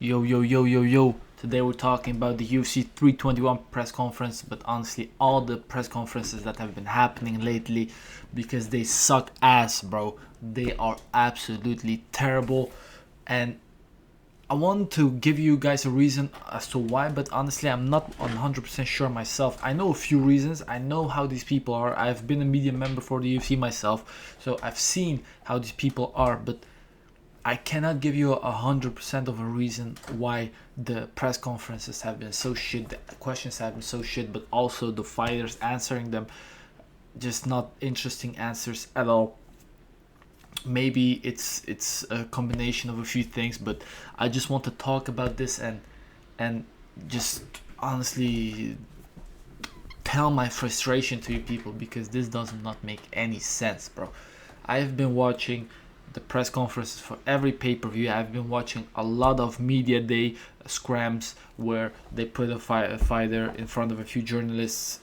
Yo, yo, yo, yo, yo. Today we're talking about the UFC 321 press conference, but honestly, all the press conferences that have been happening lately because they suck ass, bro. They are absolutely terrible. And I want to give you guys a reason as to why, but honestly, I'm not 100% sure myself. I know a few reasons. I know how these people are. I've been a media member for the UFC myself, so I've seen how these people are, but I cannot give you 100% of a reason why the press conferences have been so shit, the questions have been so shit, but also the fighters answering them just not interesting answers at all. Maybe it's a combination of a few things, but I just want to talk about this and just honestly tell my frustration to you people because this does not make any sense, bro. I have been watching the press conferences for every pay-per-view. I've been watching a lot of media day scrams where they put a fighter in front of a few journalists,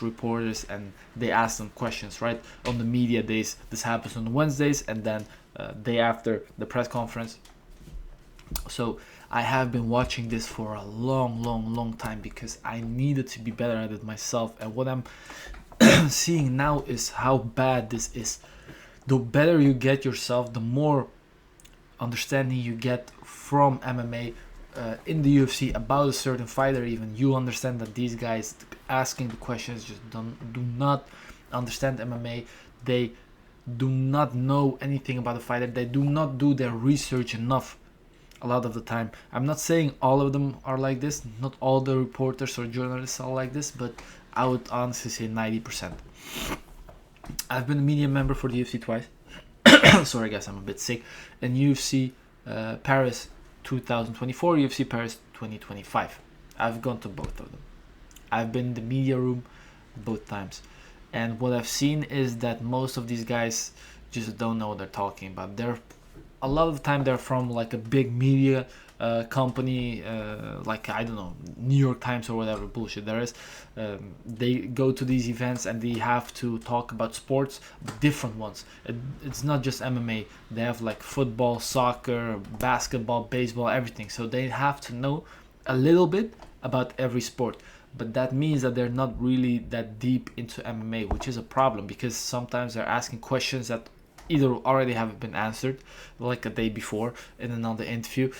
reporters, and they ask them questions, right? On the media days, this happens on Wednesdays, and then day after the press conference. So I have been watching this for a long time because I needed to be better at it myself. And what I'm seeing now is how bad this is. The better you get yourself, the more understanding you get from MMA in the UFC about a certain fighter. Even you understand that these guys asking the questions just do not understand MMA. They do not know anything about the fighter. They do not do their research enough. A lot of the time, I'm not saying all of them are like this. Not all the reporters or journalists are like this, but I would honestly say 90%. I've been a media member for the UFC twice. Sorry, guys, I'm a bit sick. And UFC Paris 2024, UFC Paris 2025. I've gone to both of them. I've been in the media room both times. And what I've seen is that most of these guys just don't know what they're talking about. They're a lot of the time they're from like a big media company, like I don't know, New York Times or whatever bullshit there is. They go to these events and they have to talk about sports, but different ones. It's not just MMA. They have like football, soccer, basketball, baseball, everything. So they have to know a little bit about every sport. But that means that they're not really that deep into MMA, which is a problem because sometimes they're asking questions that either already have been answered like a day before in another interview,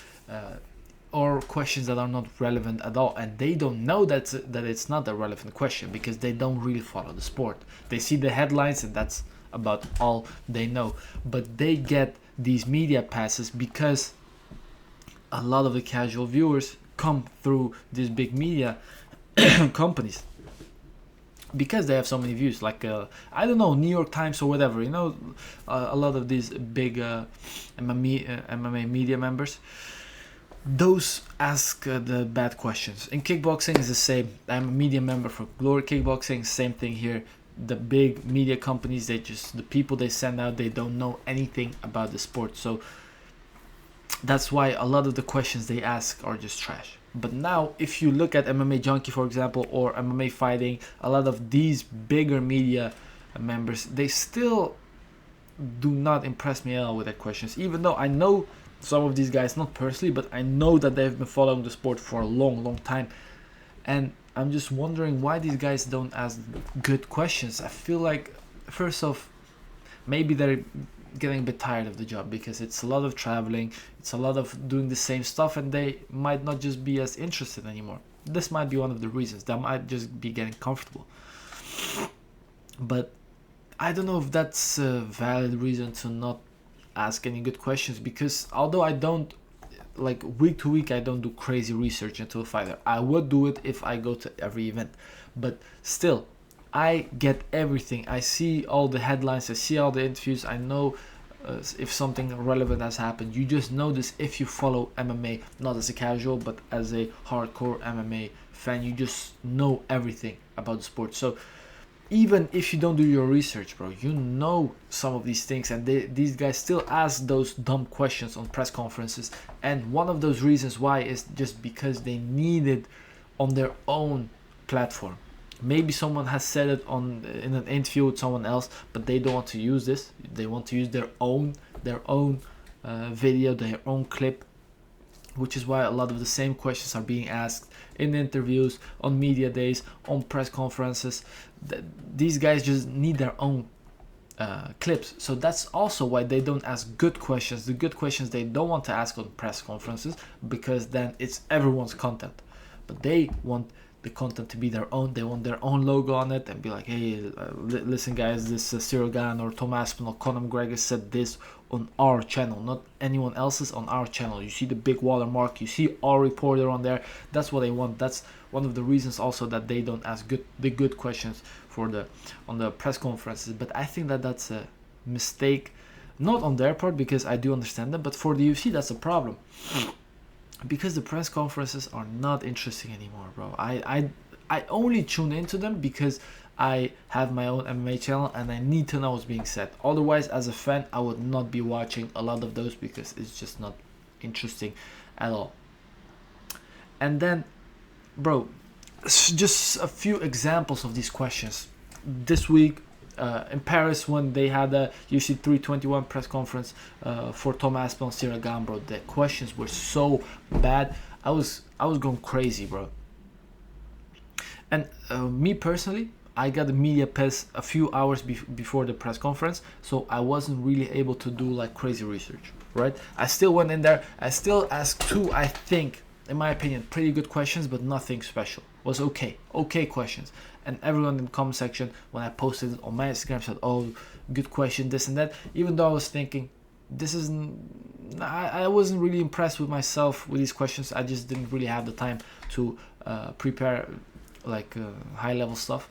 or questions that are not relevant at all, and they don't know that it's not a relevant question because they don't really follow the sport. They see the headlines and that's about all they know, but they get these media passes because a lot of the casual viewers come through these big media companies because they have so many views, like I don't know, New York Times or whatever, a lot of these big MMA media members, those ask the bad questions. In kickboxing is the same. I'm a media member for Glory Kickboxing, same thing here. The big media companies, the people they send out, they don't know anything about the sport, so that's why a lot of the questions they ask are just trash. But now, if you look at MMA Junkie, for example, or MMA Fighting, a lot of these bigger media members, they still do not impress me at all with their questions. Even though I know some of these guys, not personally, but I know that they've been following the sport for a long time. And I'm just wondering why these guys don't ask good questions. I feel like, first off, maybe they're getting a bit tired of the job because it's a lot of traveling, it's a lot of doing the same stuff, and they might not just be as interested anymore. This might be one of the reasons. They might just be getting comfortable. But I don't know if that's a valid reason to not ask any good questions, because although I don't, like, week to week I don't do crazy research into a fighter. I would do it if I go to every event, but still I get everything. I see all the headlines, I see all the interviews, I know if something relevant has happened. You just know this if you follow MMA, not as a casual but as a hardcore MMA fan. You just know everything about the sport. So even if you don't do your research, bro, you know some of these things, and these guys still ask those dumb questions on press conferences. And one of those reasons why is just because they need it on their own platform. Maybe someone has said it in an interview with someone else, but they don't want to use this. They want to use their own video, their own clip, which is why a lot of the same questions are being asked in interviews, on media days, on press conferences. These guys just need their own clips. So that's also why they don't ask good questions. The good questions they don't want to ask on press conferences, because then it's everyone's content. But they want the content to be their own. They want their own logo on it and be like, hey, listen guys, this Cyril Gane or Tom Aspinall, Conor McGregor said this on our channel, not anyone else's, on our channel. You see the big watermark, you see our reporter on there. That's what they want. That's one of the reasons also that they don't ask the good questions on the press conferences. But I think that that's a mistake, not on their part, because I do understand them, but for the UFC that's a problem. Because the press conferences are not interesting anymore, bro. I only tune into them because I have my own MMA channel and I need to know what's being said. Otherwise, as a fan, I would not be watching a lot of those because it's just not interesting at all. And then, bro, just a few examples of these questions. This week, in Paris, when they had a UFC 321 press conference for Tom Aspinall and Cyril Gane, bro, the questions were so bad. I was going crazy, bro. And me personally, I got the media pass a few hours before the press conference, so I wasn't really able to do like crazy research, right? I still went in there. I still asked two, I think, in my opinion, pretty good questions, but nothing special. It was okay questions. And everyone in the comment section, when I posted it on my Instagram, said, oh, good question, this and that. Even though I was thinking, I wasn't really impressed with myself with these questions. I just didn't really have the time to prepare like high level stuff.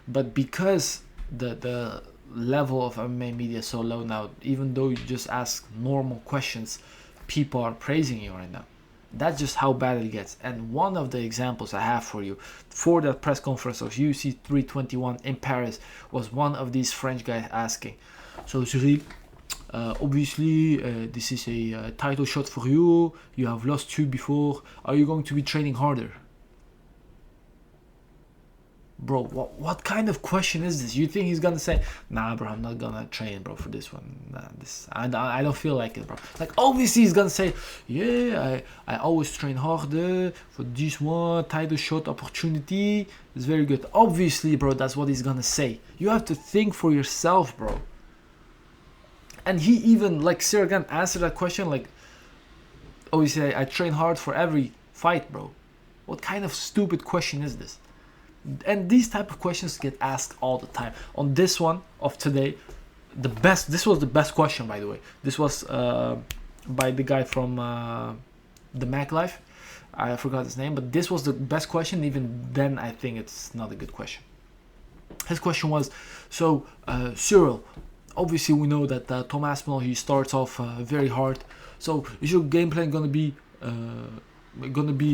But because the level of MMA media is so low now, even though you just ask normal questions, people are praising you right now. That's just how bad it gets. And one of the examples I have for you for that press conference of UFC 321 in Paris was one of these French guys asking, so Cyril, obviously this is a title shot for you. You have lost two before. Are you going to be training harder? Bro, what kind of question is this? You think he's gonna say, nah, bro, I'm not gonna train, bro, for this one. Nah, I don't feel like it, bro. Like, obviously he's gonna say, yeah, I always train harder for this one, title shot opportunity. It's very good. Obviously, bro, that's what he's gonna say. You have to think for yourself, bro. And he even, like, Cyril Gane answered that question, like, obviously I train hard for every fight, bro. What kind of stupid question is this? And these type of questions get asked all the time. On this one of today, this was the best question, by the way. This was by the guy from the Mac Life. I forgot his name, but this was the best question. Even then, I think it's not a good question. His question was, so Cyril, obviously we know that Tom Aspinall, he starts off very hard. So is your game plan gonna be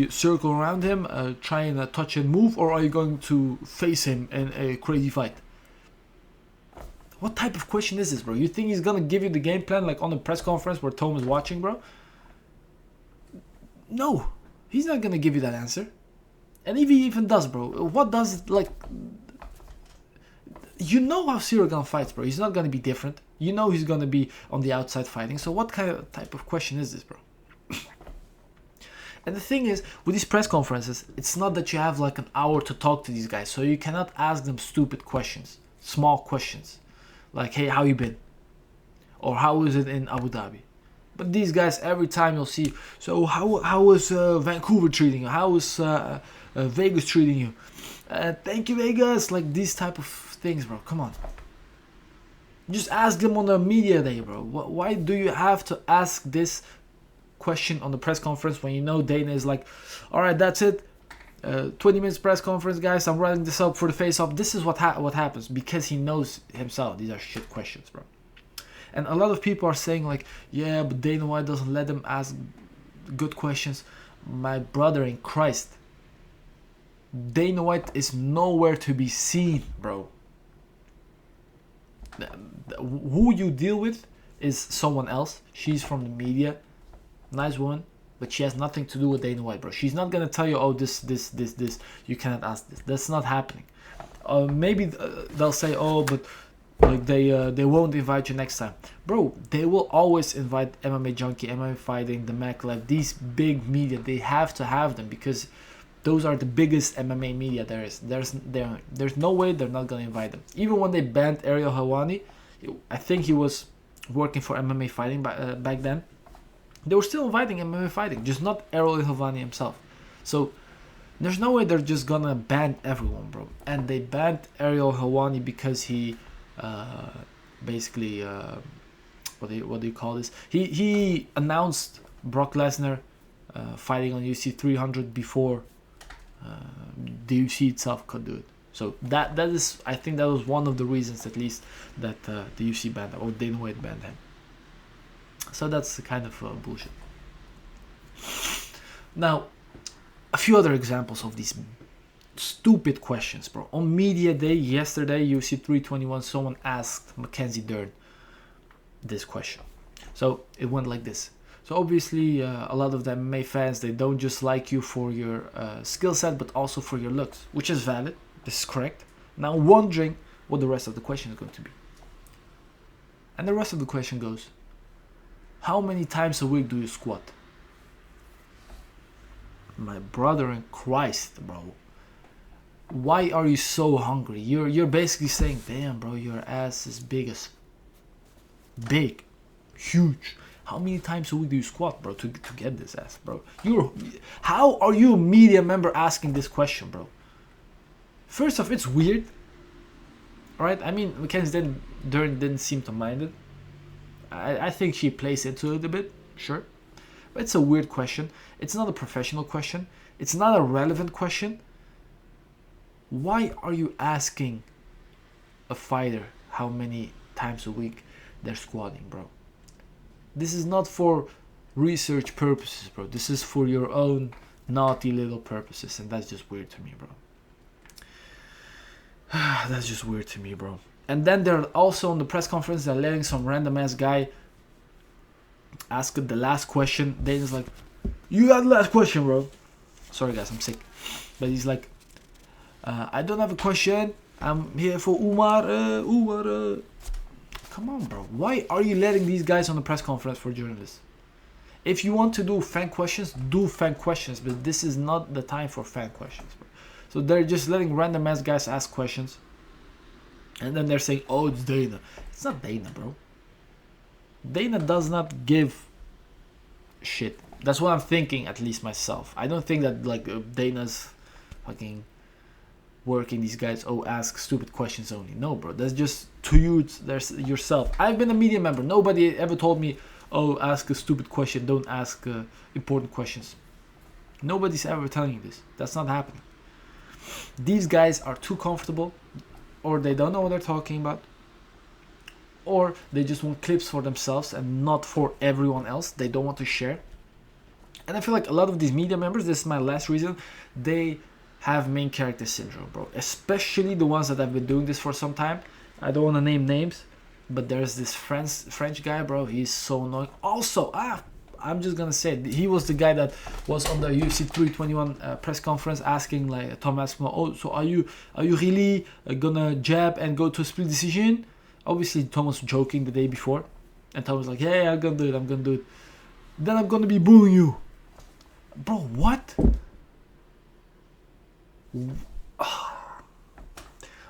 circle around him, try and touch and move, or are you going to face him in a crazy fight? What type of question is this, bro? You think he's gonna give you the game plan like on the press conference where Tom is watching, bro? No, he's not gonna give you that answer. And if he even does, bro, what does it, like, you know how Cyril Gane fights, bro. He's not gonna be different. You know he's gonna be on the outside fighting. So what kind of type of question is this, bro? And the thing is, with these press conferences, it's not that you have like an hour to talk to these guys, so you cannot ask them stupid questions, small questions, like, hey, how you been? Or how is it in Abu Dhabi? But these guys, every time you'll see, so how was Vancouver treating you? How was Vegas treating you? Thank you, Vegas. Like these type of things, bro. Come on. Just ask them on the media day, bro. Why do you have to ask this question on the press conference when you know Dana is like, all right, that's it, 20 minutes press conference, guys, I'm writing this up for the face-off. This is what happens, because he knows himself these are shit questions, bro. And a lot of people are saying like, yeah, but Dana White doesn't let them ask good questions. My brother in Christ, Dana White is nowhere to be seen, bro. Who you deal with is someone else. She's from the media. Nice woman, but she has nothing to do with Dana White, bro. She's not gonna tell you, oh, this, you cannot ask this. That's not happening. Maybe they'll say, oh, but Like they won't invite you next time, bro. They will always invite MMA Junkie, MMA Fighting, the Mac Live, these big media. They have to have them because those are the biggest MMA media there is. There's no way they're not gonna invite them. Even when they banned Ariel Helwani, I think he was working for MMA Fighting back then. They were still inviting MMA Fighting, just not Ariel Helwani himself. So there's no way they're just gonna ban everyone, bro. And they banned Ariel Helwani because he basically what do you call this? He announced Brock Lesnar fighting on UFC 300 before the UFC itself could do it. So that is, I think that was one of the reasons at least that the UFC banned him, or Dana White banned him. So that's kind of bullshit. Now, a few other examples of these stupid questions, bro. On media day yesterday, UFC 321, someone asked Mackenzie Dern this question. So it went like this. So obviously, a lot of the MMA fans, they don't just like you for your skill set, but also for your looks, which is valid. This is correct. Now wondering what the rest of the question is going to be. And the rest of the question goes, how many times a week do you squat? My brother in Christ, bro. Why are you so hungry? You're basically saying, damn, bro, your ass is big, huge. How many times a week do you squat, bro, to get this ass, bro? How are you a media member asking this question, bro? First off, it's weird. Alright, I mean, Mackenzie Dern didn't seem to mind it. I think she plays into it a bit, sure. But it's a weird question. It's not a professional question. It's not a relevant question. Why are you asking a fighter how many times a week they're squatting, bro? This is not for research purposes, bro. This is for your own naughty little purposes, and that's just weird to me, bro. That's just weird to me, bro. And then they're also on the press conference, they're letting some random ass guy ask the last question. Dana's like, you got the last question, bro. Sorry guys, I'm sick. But he's like, I don't have a question. I'm here for Umar. Come on, bro. Why are you letting these guys on the press conference for journalists? If you want to do fan questions, do fan questions. But this is not the time for fan questions, bro. So they're just letting random ass guys ask questions. And then they're saying, oh, it's Dana. It's not Dana, bro. Dana does not give shit. That's what I'm thinking, at least myself. I don't think that like Dana's fucking working these guys. Oh, ask stupid questions only. No, bro. That's just to you. There's yourself. I've been a media member. Nobody ever told me, oh, ask a stupid question. Don't ask important questions. Nobody's ever telling you this. That's not happening. These guys are too comfortable, or they don't know what they're talking about, or they just want clips for themselves and not for everyone else. They don't want to share. And I feel like a lot of these media members, this is my last reason, they have main character syndrome, bro. Especially the ones that have been doing this for some time. I don't want to name names, but there's this French guy, bro. He's so annoying. Also, I'm just gonna say it. He was the guy that was on the UFC 321 press conference asking, like, Tom asked him, oh, so are you really gonna jab and go to a split decision? Obviously, Tom was joking the day before, and Tom was like, hey, I'm gonna do it. Then I'm gonna be booing you. Bro, what?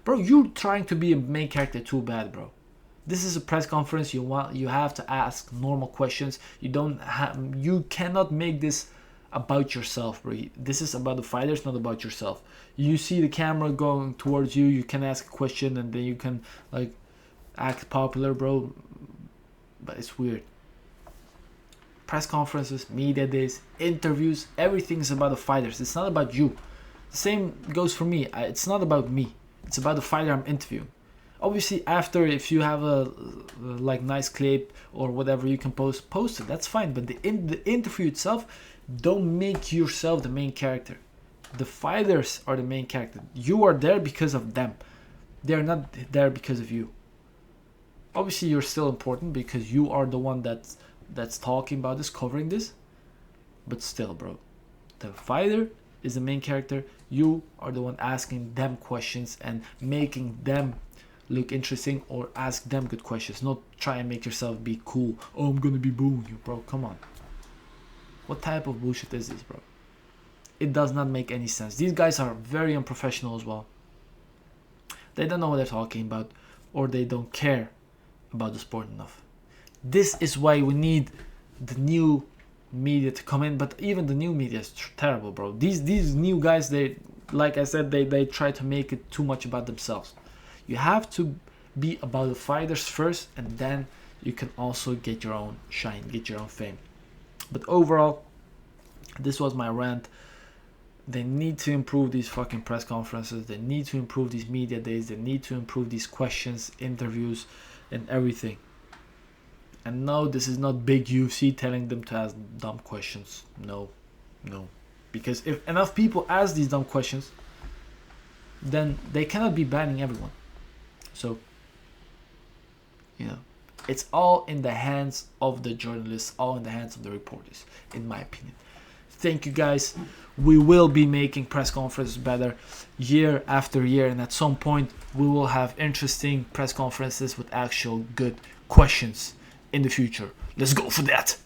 Bro, you're trying to be a main character too bad, bro. This is a press conference. You have to ask normal questions. You cannot make this about yourself, bro. This is about the fighters, not about yourself. You see the camera going towards you, you can ask a question and then you can like act popular, bro. But it's weird. Press conferences, media days, interviews, everything is about the fighters. It's not about you. The same goes for me. It's not about me. It's about the fighter I'm interviewing. Obviously, after, if you have a like nice clip or whatever you can post it. That's fine. But the interview itself, don't make yourself the main character. The fighters are the main character. You are there because of them. They are not there because of you. Obviously, you're still important because you are the one that's talking about this, covering this. But still, bro, the fighter is the main character. You are the one asking them questions and making them look interesting or ask them good questions. Not try and make yourself be cool. Oh, I'm gonna be booing you, bro. Come on. What type of bullshit is this, bro? It does not make any sense. These guys are very unprofessional as well. They don't know what they're talking about, or they don't care about the sport enough. This is why we need the new media to come in, but even the new media is terrible, bro. These new guys, they, like I said, they try to make it too much about themselves. You have to be about the fighters first, and then you can also get your own shine, get your own fame. But overall, this was my rant. They need to improve these fucking press conferences. They need to improve these media days. They need to improve these questions, interviews, and everything. And no, this is not big UFC telling them to ask dumb questions. No. Because if enough people ask these dumb questions, then they cannot be banning everyone. So, it's all in the hands of the journalists, all in the hands of the reporters, in my opinion. Thank you, guys. We will be making press conferences better year after year, and at some point we will have interesting press conferences with actual good questions in the future. Let's go for that.